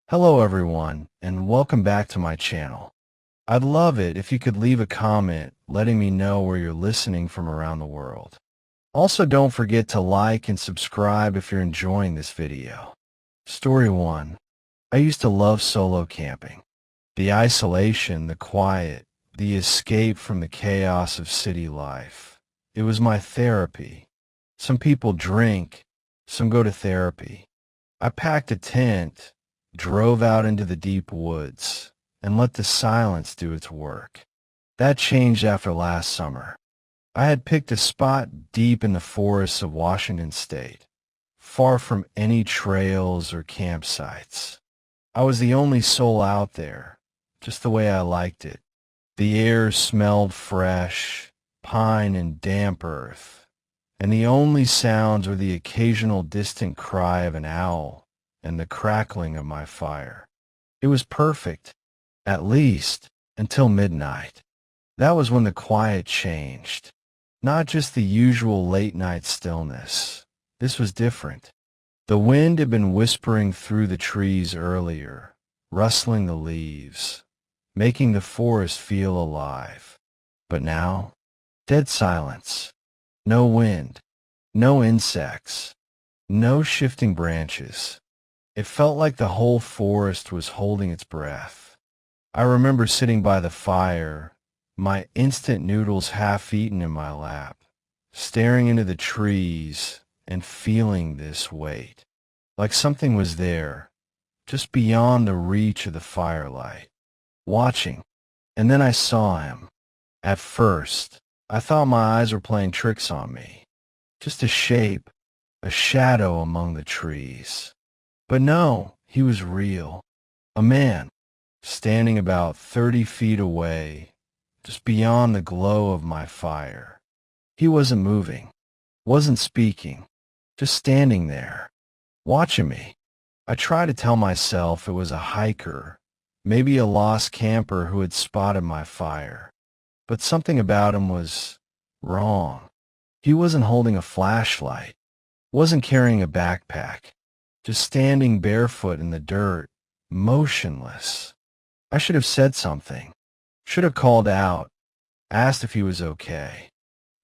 Hello everyone, and welcome back to my channel. I'd love it if you could leave a comment letting me know where you're listening from around the world. Also, don't forget to like and subscribe if you're enjoying this video. Story 1. I used to love solo camping. The isolation, the quiet, the escape from the chaos of city life. It was my therapy. Some people drink, some go to therapy. I packed a tent, drove out into the deep woods, and let the silence do its work. That changed after last summer. I had picked a spot deep in the forests of Washington State, far from any trails or campsites. I was the only soul out there, just the way I liked it. The air smelled fresh, pine and damp earth, and the only sounds were the occasional distant cry of an owl and the crackling of my fire. It was perfect, at least until midnight. That was when the quiet changed. Not just the usual late-night stillness. This was different. The wind had been whispering through the trees earlier, rustling the leaves, making the forest feel alive. But now, dead silence. No wind, no insects, no shifting branches. It felt like the whole forest was holding its breath. I remember sitting by the fire, my instant noodles half eaten in my lap, staring into the trees and feeling this weight, like something was there, just beyond the reach of the firelight, watching. And then I saw him. At first, I thought my eyes were playing tricks on me, just a shape, a shadow among the trees. But no, he was real. A man, standing about 30 feet away, just beyond the glow of my fire. He wasn't moving, wasn't speaking, just standing there, watching me. I tried to tell myself it was a hiker, maybe a lost camper who had spotted my fire. But something about him was wrong. He wasn't holding a flashlight, wasn't carrying a backpack, just standing barefoot in the dirt, motionless. I should have said something, should have called out, asked if he was okay.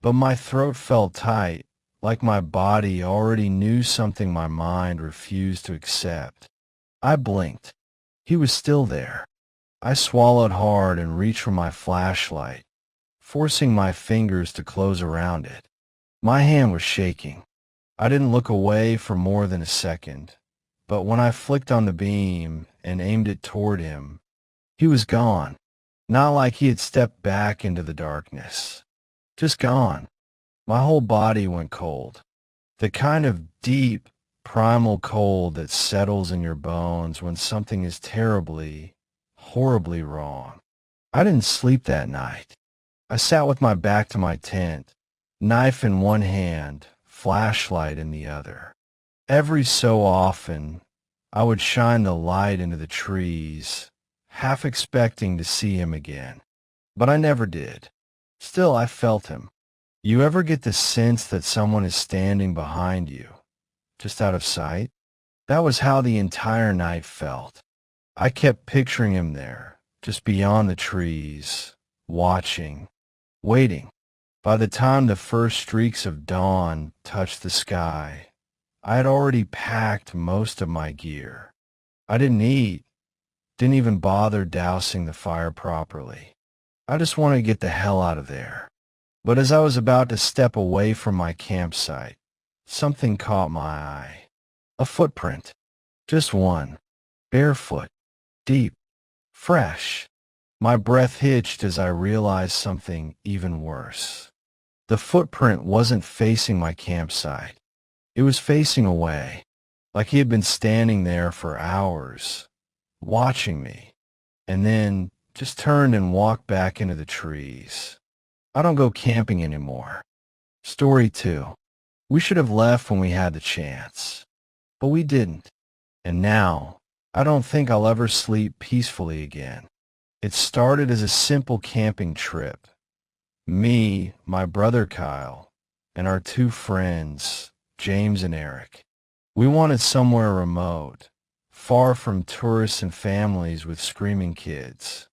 But my throat felt tight, like my body already knew something my mind refused to accept. I blinked. He was still there. I swallowed hard and reached for my flashlight, forcing my fingers to close around it. My hand was shaking. I didn't look away for more than a second, but when I flicked on the beam and aimed it toward him, he was gone. Not like he had stepped back into the darkness. Just gone. My whole body went cold. The kind of deep, primal cold that settles in your bones when something is terribly, horribly wrong. I didn't sleep that night. I sat with my back to my tent, knife in one hand, flashlight in the other. Every so often, I would shine the light into the trees, half expecting to see him again. But I never did. Still, I felt him. You ever get the sense that someone is standing behind you, just out of sight? That was how the entire night felt. I kept picturing him there, just beyond the trees, watching, waiting. By the time the first streaks of dawn touched the sky, I had already packed most of my gear. I didn't eat, didn't even bother dousing the fire properly. I just wanted to get the hell out of there. But as I was about to step away from my campsite, something caught my eye. A footprint. Just one. Barefoot. Deep. Fresh. My breath hitched as I realized something even worse. The footprint wasn't facing my campsite. It was facing away, like he had been standing there for hours, watching me, and then just turned and walked back into the trees. I don't go camping anymore. Story 2. We should have left when we had the chance, but we didn't. And now, I don't think I'll ever sleep peacefully again. It started as a simple camping trip. Me, my brother Kyle, and our two friends, James and Eric. We wanted somewhere remote, far from tourists and families with screaming kids.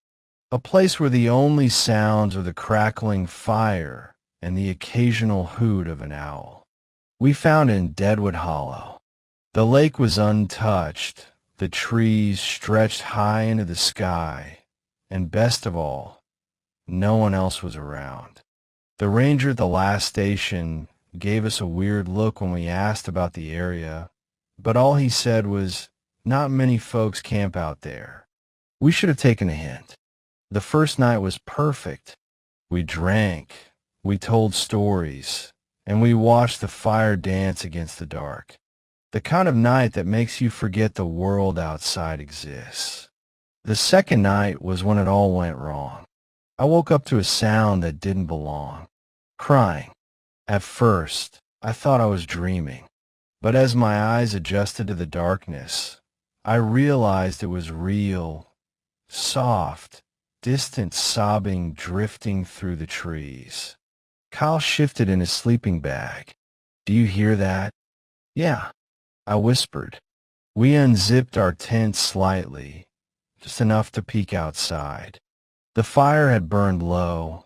A place where the only sounds are the crackling fire and the occasional hoot of an owl. We found it in Deadwood Hollow. The lake was untouched, the trees stretched high into the sky, and best of all, no one else was around. The ranger at the last station gave us a weird look when we asked about the area, but all he said was, "Not many folks camp out there." We should have taken a hint. The first night was perfect. We drank, we told stories, and we watched the fire dance against the dark. The kind of night that makes you forget the world outside exists. The second night was when it all went wrong. I woke up to a sound that didn't belong. Crying. At first, I thought I was dreaming, but as my eyes adjusted to the darkness, I realized it was real, soft, distant sobbing drifting through the trees. Kyle shifted in his sleeping bag. "Do you hear that?" "Yeah," I whispered. We unzipped our tent slightly, just enough to peek outside. The fire had burned low,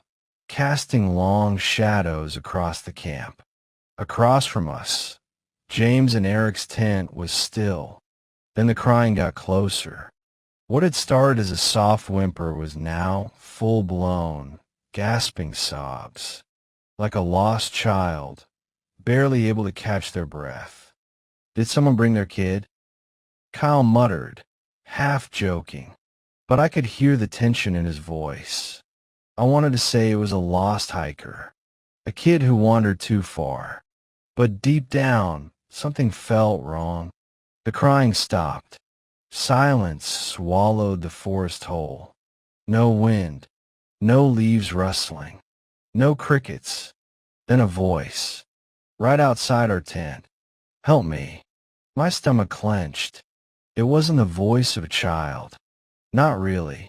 casting long shadows across the camp. Across from us, James and Eric's tent was still. Then the crying got closer. What had started as a soft whimper was now full-blown, gasping sobs, like a lost child, barely able to catch their breath. "Did someone bring their kid?" Kyle muttered, half joking, but I could hear the tension in his voice. I wanted to say it was a lost hiker, a kid who wandered too far, but deep down, something felt wrong. The crying stopped. Silence swallowed the forest whole. No wind, no leaves rustling, no crickets. Then a voice, right outside our tent. "Help me." My stomach clenched. It wasn't the voice of a child. Not really.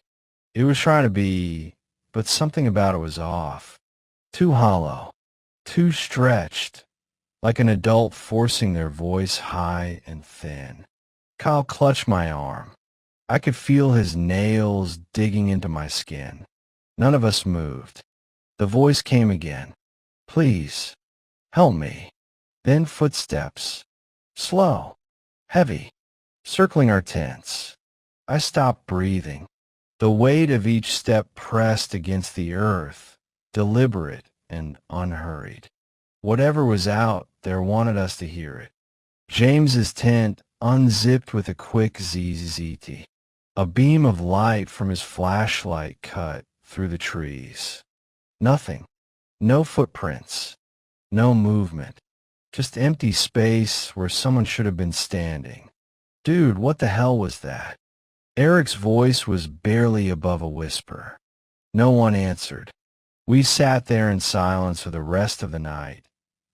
It was trying to be, but something about it was off. Too hollow, too stretched, like an adult forcing their voice high and thin. Kyle clutched my arm. I could feel his nails digging into my skin. None of us moved. The voice came again. "Please, help me." Then footsteps. Slow, heavy, circling our tents. I stopped breathing. The weight of each step pressed against the earth, deliberate and unhurried. Whatever was out there wanted us to hear it. James's tent unzipped with a quick zzz. A beam of light from his flashlight cut through the trees. Nothing. No footprints. No movement. Just empty space where someone should have been standing. "Dude, what the hell was that?" Eric's voice was barely above a whisper. No one answered. We sat there in silence for the rest of the night,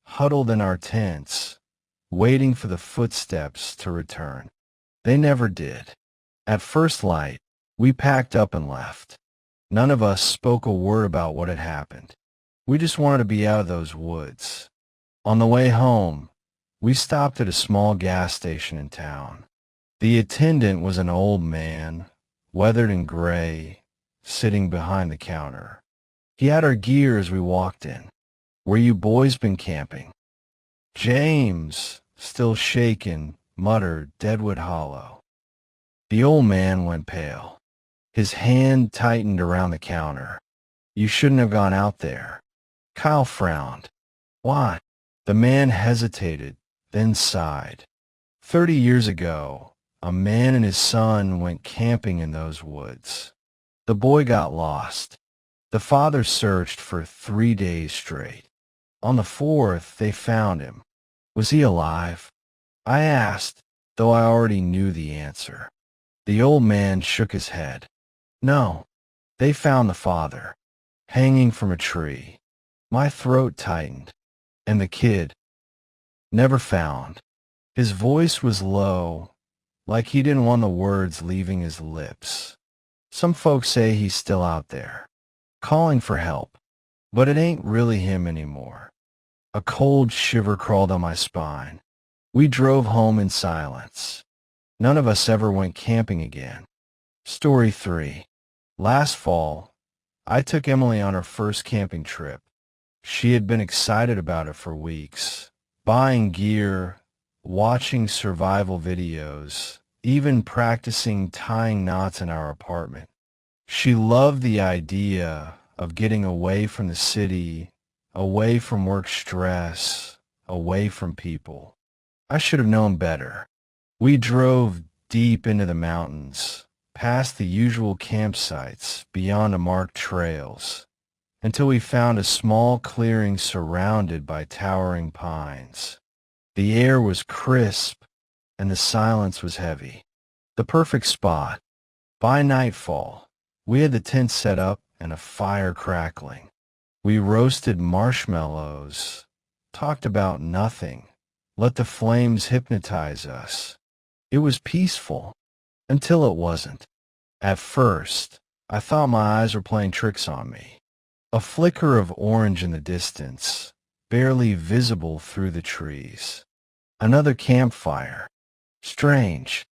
huddled in our tents, waiting for the footsteps to return. They never did. At first light, we packed up and left. None of us spoke a word about what had happened. We just wanted to be out of those woods. On the way home, we stopped at a small gas station in town. The attendant was an old man, weathered and gray, sitting behind the counter. He had our gear as we walked in. "Where you boys been camping?" James, still shaken, muttered, "Deadwood Hollow." The old man went pale. His hand tightened around the counter. "You shouldn't have gone out there." Kyle frowned. "Why?" The man hesitated, then sighed. 30 years ago, a man and his son went camping in those woods. The boy got lost. The father searched for 3 days straight. On the 4th, they found him. Was he alive? I asked, though I already knew the answer. The old man shook his head. "No, they found the father, hanging from a tree." My throat tightened. "And the kid?" "Never found." His voice was low, like he didn't want the words leaving his lips. "Some folks say he's still out there, calling for help, but it ain't really him anymore." A cold shiver crawled on my spine. We drove home in silence. None of us ever went camping again. Story 3. Last fall, I took Emily on her first camping trip. She had been excited about it for weeks, buying gear, watching survival videos, even practicing tying knots in our apartment. She loved the idea of getting away from the city, away from work stress, away from people. I should have known better. We drove deep into the mountains, past the usual campsites, beyond the marked trails, until we found a small clearing surrounded by towering pines. The air was crisp, and the silence was heavy. The perfect spot. By nightfall, we had the tent set up and a fire crackling. We roasted marshmallows, talked about nothing, let the flames hypnotize us. It was peaceful, until it wasn't. At first, I thought my eyes were playing tricks on me. A flicker of orange in the distance, barely visible through the trees. Another campfire. Strange.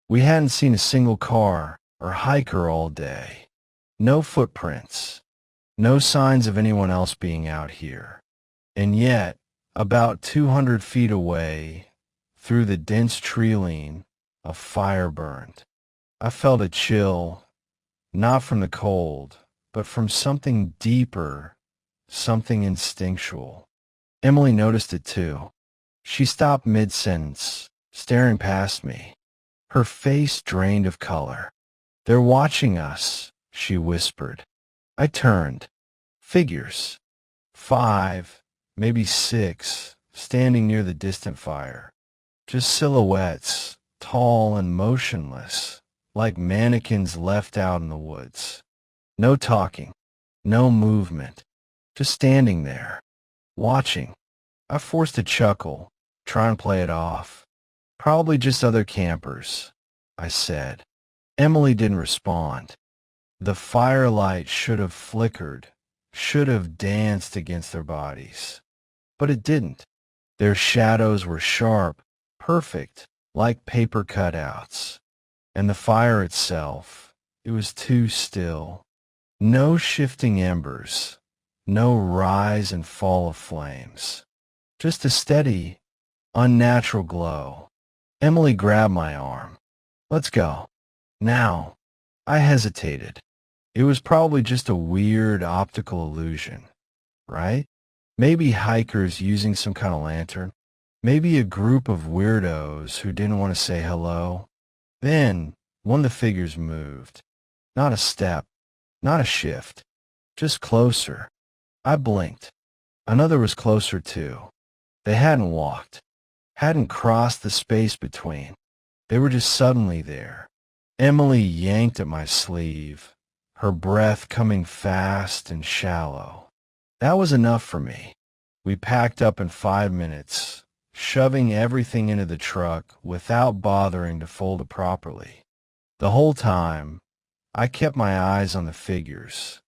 We hadn't seen a single car or hiker all day. No footprints. No signs of anyone else being out here. And yet, about 200 feet away, through the dense tree-line, a fire burned. I felt a chill, not from the cold, but from something deeper, something instinctual. Emily noticed it too. She stopped mid-sentence, staring past me, her face drained of color. "They're watching us," she whispered. I turned. Figures. 5, maybe 6, standing near the distant fire. Just silhouettes, tall and motionless, like mannequins left out in the woods. No talking, no movement, just standing there, watching. I forced a chuckle, try and play it off. "Probably just other campers," I said. Emily didn't respond. The firelight should have flickered, should have danced against their bodies. But it didn't. Their shadows were sharp, perfect, like paper cutouts. And the fire itself, it was too still. No shifting embers, no rise and fall of flames. Just a steady, unnatural glow. Emily grabbed my arm. "Let's go. Now." I hesitated. It was probably just a weird optical illusion, right? Maybe hikers using some kind of lantern. Maybe a group of weirdos who didn't want to say hello. Then, one of the figures moved. Not a step, not a shift, just closer. I blinked. Another was closer too. They hadn't walked, hadn't crossed the space between. They were just suddenly there. Emily yanked at my sleeve, her breath coming fast and shallow. That was enough for me. We packed up in 5 minutes, shoving everything into the truck without bothering to fold it properly. The whole time, I kept my eyes on the figures.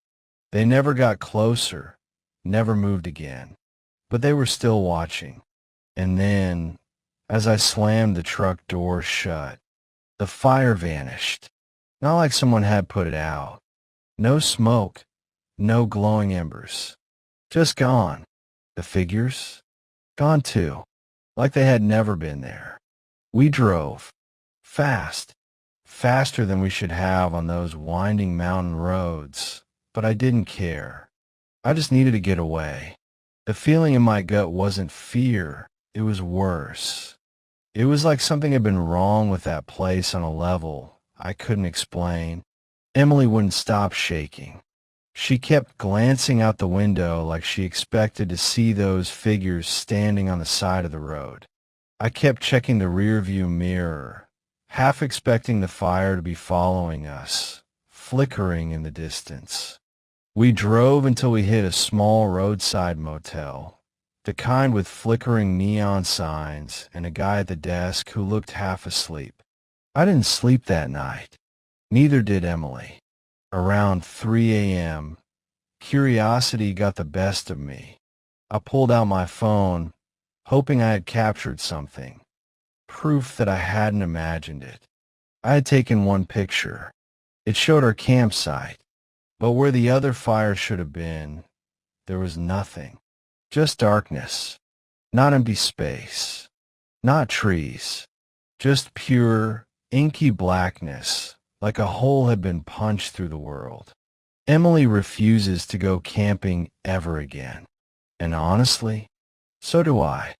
They never got closer, never moved again, but they were still watching. And then, as I slammed the truck door shut, the fire vanished, not like someone had put it out. No smoke, no glowing embers. Just gone. The figures? Gone too, like they had never been there. We drove. Fast. Faster than we should have on those winding mountain roads, but I didn't care. I just needed to get away. The feeling in my gut wasn't fear, it was worse. It was like something had been wrong with that place on a level I couldn't explain. Emily wouldn't stop shaking. She kept glancing out the window like she expected to see those figures standing on the side of the road. I kept checking the rearview mirror, half expecting the fire to be following us, flickering in the distance. We drove until we hit a small roadside motel, the kind with flickering neon signs and a guy at the desk who looked half asleep. I didn't sleep that night. Neither did Emily. Around 3 a.m., curiosity got the best of me. I pulled out my phone, hoping I had captured something, proof that I hadn't imagined it. I had taken one picture. It showed our campsite, but where the other fire should have been, there was nothing. Just darkness. Not empty space. Not trees. Just pure, inky blackness, like a hole had been punched through the world. Emily refuses to go camping ever again. And honestly, so do I.